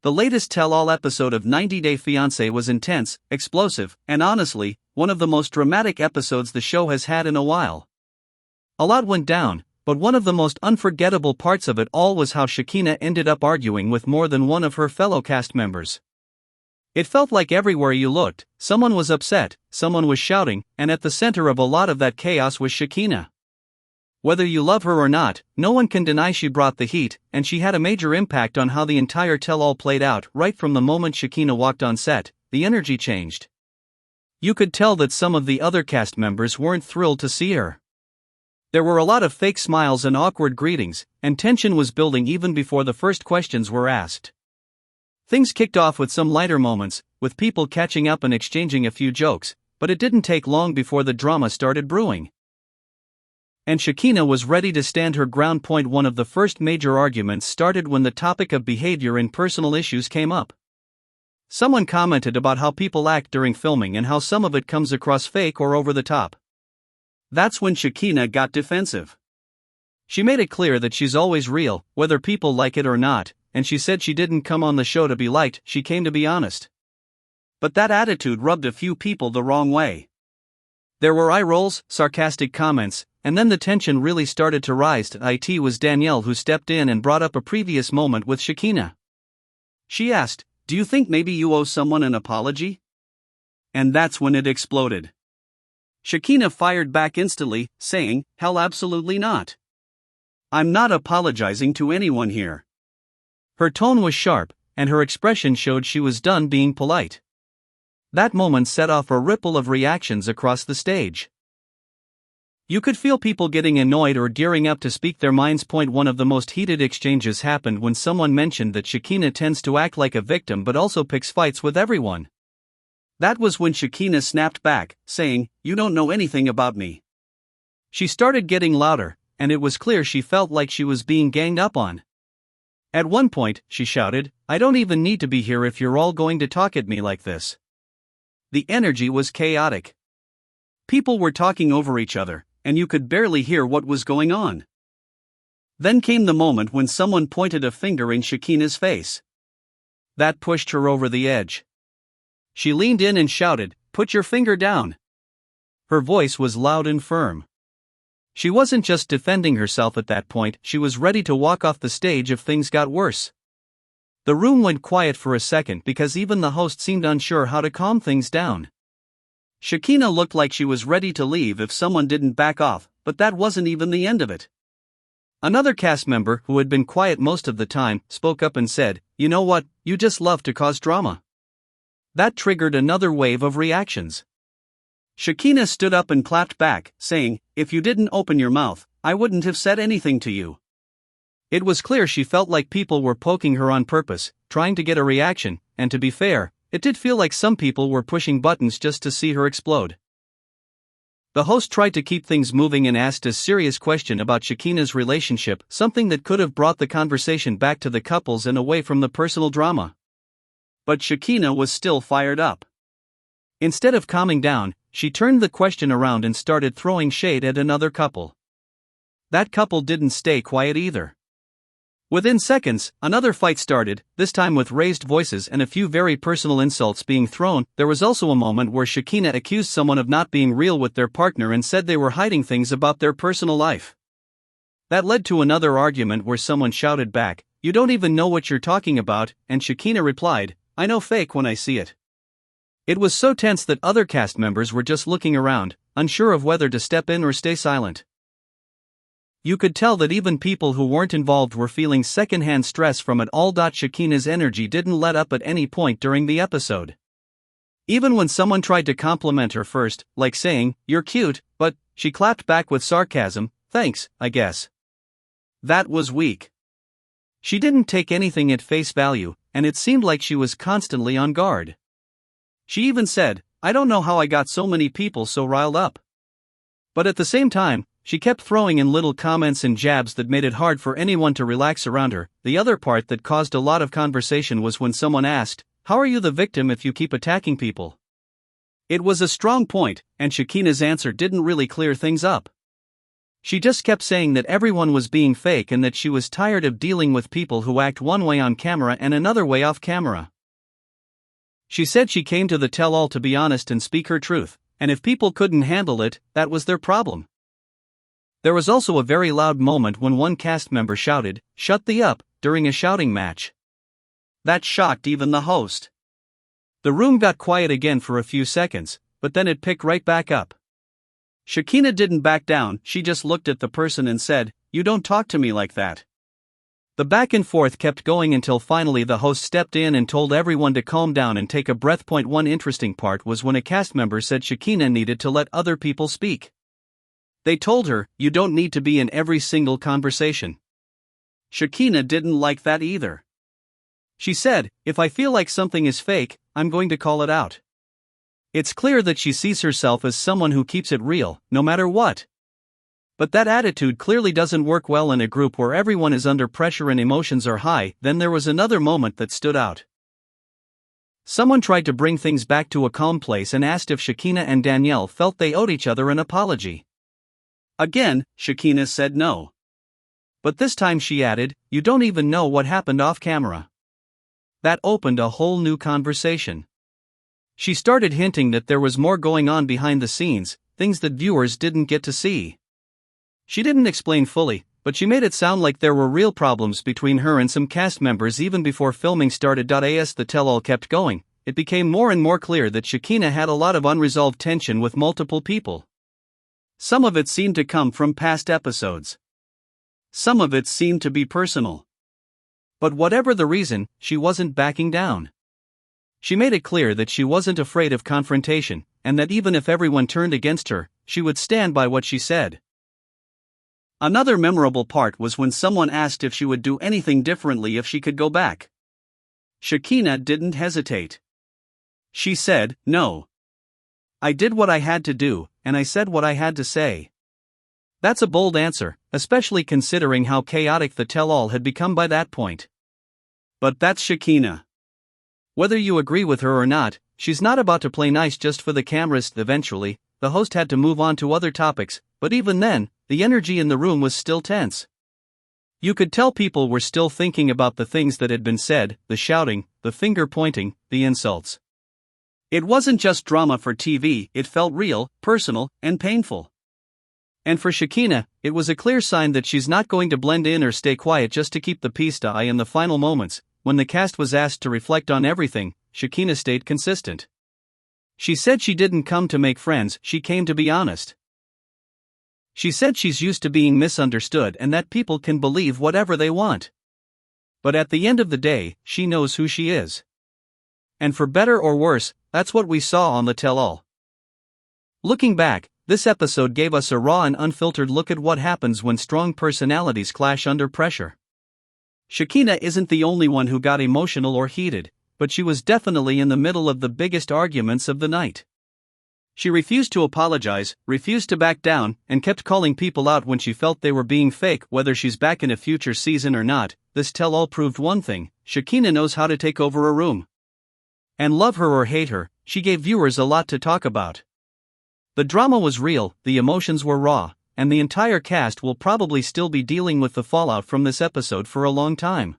The latest tell-all episode of 90 Day Fiancé was intense, explosive, and honestly, one of the most dramatic episodes the show has had in a while. A lot went down, but one of the most unforgettable parts of it all was how Shekinah ended up arguing with more than one of her fellow cast members. It felt like everywhere you looked, someone was upset, someone was shouting, and at the center of a lot of that chaos was Shekinah. Whether you love her or not, no one can deny she brought the heat, and she had a major impact on how the entire tell-all played out. Right from the moment Shekinah walked on set, the energy changed. You could tell that some of the other cast members weren't thrilled to see her. There were a lot of fake smiles and awkward greetings, and tension was building even before the first questions were asked. Things kicked off with some lighter moments, with people catching up and exchanging a few jokes, but it didn't take long before the drama started brewing. And Shekinah was ready to stand her ground. One of the first major arguments started when the topic of behavior and personal issues came up. Someone commented about how people act during filming and how some of it comes across fake or over the top. That's when Shekinah got defensive. She made it clear that she's always real, whether people like it or not, and she said she didn't come on the show to be liked, she came to be honest. But that attitude rubbed a few people the wrong way. There were eye rolls, sarcastic comments, and then the tension really started to rise. It was Danielle who stepped in and brought up a previous moment with Shekinah. She asked, "Do you think maybe you owe someone an apology?" And that's when it exploded. Shekinah fired back instantly, saying, "Hell, absolutely not. I'm not apologizing to anyone here." Her tone was sharp, and her expression showed she was done being polite. That moment set off a ripple of reactions across the stage. You could feel people getting annoyed or gearing up to speak their minds. One of the most heated exchanges happened when someone mentioned that Shekinah tends to act like a victim but also picks fights with everyone. That was when Shekinah snapped back, saying, "You don't know anything about me." She started getting louder, and it was clear she felt like she was being ganged up on. At one point, she shouted, "I don't even need to be here if you're all going to talk at me like this." The energy was chaotic. People were talking over each other, and you could barely hear what was going on. Then came the moment when someone pointed a finger in Shekinah's face. That pushed her over the edge. She leaned in and shouted, "Put your finger down." Her voice was loud and firm. She wasn't just defending herself at that point, she was ready to walk off the stage if things got worse. The room went quiet for a second because even the host seemed unsure how to calm things down. Shekinah looked like she was ready to leave if someone didn't back off, but that wasn't even the end of it. Another cast member, who had been quiet most of the time, spoke up and said, "You know what, you just love to cause drama." That triggered another wave of reactions. Shekinah stood up and clapped back, saying, "If you didn't open your mouth, I wouldn't have said anything to you." It was clear she felt like people were poking her on purpose, trying to get a reaction, and to be fair, it did feel like some people were pushing buttons just to see her explode. The host tried to keep things moving and asked a serious question about Shekinah's relationship, something that could have brought the conversation back to the couples and away from the personal drama. But Shekinah was still fired up. Instead of calming down, she turned the question around and started throwing shade at another couple. That couple didn't stay quiet either. Within seconds, another fight started, this time with raised voices and a few very personal insults being thrown. There was also a moment where Shekinah accused someone of not being real with their partner and said they were hiding things about their personal life. That led to another argument where someone shouted back, "You don't even know what you're talking about," and Shekinah replied, "I know fake when I see it." It was so tense that other cast members were just looking around, unsure of whether to step in or stay silent. You could tell that even people who weren't involved were feeling secondhand stress from it all. Shekinah's energy didn't let up at any point during the episode. Even when someone tried to compliment her first, like saying, "You're cute," but she clapped back with sarcasm, "Thanks, I guess." That was weak. She didn't take anything at face value, and it seemed like she was constantly on guard. She even said, "I don't know how I got so many people so riled up." But at the same time, she kept throwing in little comments and jabs that made it hard for anyone to relax around her. The other part that caused a lot of conversation was when someone asked, "How are you the victim if you keep attacking people?" It was a strong point, and Shekinah's answer didn't really clear things up. She just kept saying that everyone was being fake and that she was tired of dealing with people who act one way on camera and another way off camera. She said she came to the tell-all to be honest and speak her truth, and if people couldn't handle it, that was their problem. There was also a very loud moment when one cast member shouted, "Shut the up," during a shouting match. That shocked even the host. The room got quiet again for a few seconds, but then it picked right back up. Shekinah didn't back down, she just looked at the person and said, "You don't talk to me like that." The back and forth kept going until finally the host stepped in and told everyone to calm down and take a breath. One interesting part was when a cast member said Shekinah needed to let other people speak. They told her, "You don't need to be in every single conversation." Shekinah didn't like that either. She said, "If I feel like something is fake, I'm going to call it out." It's clear that she sees herself as someone who keeps it real, no matter what. But that attitude clearly doesn't work well in a group where everyone is under pressure and emotions are high. Then there was another moment that stood out. Someone tried to bring things back to a calm place and asked if Shekinah and Danielle felt they owed each other an apology. Again, Shekinah said no. But this time she added, "You don't even know what happened off camera." That opened a whole new conversation. She started hinting that there was more going on behind the scenes, things that viewers didn't get to see. She didn't explain fully, but she made it sound like there were real problems between her and some cast members even before filming started. As the tell-all kept going, it became more and more clear that Shekinah had a lot of unresolved tension with multiple people. Some of it seemed to come from past episodes. Some of it seemed to be personal. But whatever the reason, she wasn't backing down. She made it clear that she wasn't afraid of confrontation, and that even if everyone turned against her, she would stand by what she said. Another memorable part was when someone asked if she would do anything differently if she could go back. Shekinah didn't hesitate. She said, "No. I did what I had to do, and I said what I had to say." That's a bold answer, especially considering how chaotic the tell-all had become by that point. But that's Shekinah. Whether you agree with her or not, she's not about to play nice just for the cameras. Eventually, the host had to move on to other topics, but even then, the energy in the room was still tense. You could tell people were still thinking about the things that had been said, the shouting, the finger pointing, the insults. It wasn't just drama for TV, it felt real, personal, and painful. And for Shekinah, it was a clear sign that she's not going to blend in or stay quiet just to keep the peace. In the final moments, when the cast was asked to reflect on everything, Shekinah stayed consistent. She said she didn't come to make friends, she came to be honest. She said she's used to being misunderstood and that people can believe whatever they want. But at the end of the day, she knows who she is. And for better or worse, that's what we saw on the tell-all. Looking back, this episode gave us a raw and unfiltered look at what happens when strong personalities clash under pressure. Shekinah isn't the only one who got emotional or heated, but she was definitely in the middle of the biggest arguments of the night. She refused to apologize, refused to back down, and kept calling people out when she felt they were being fake. Whether she's back in a future season or not, this tell-all proved one thing: Shekinah knows how to take over a room. And love her or hate her, she gave viewers a lot to talk about. The drama was real, the emotions were raw, and the entire cast will probably still be dealing with the fallout from this episode for a long time.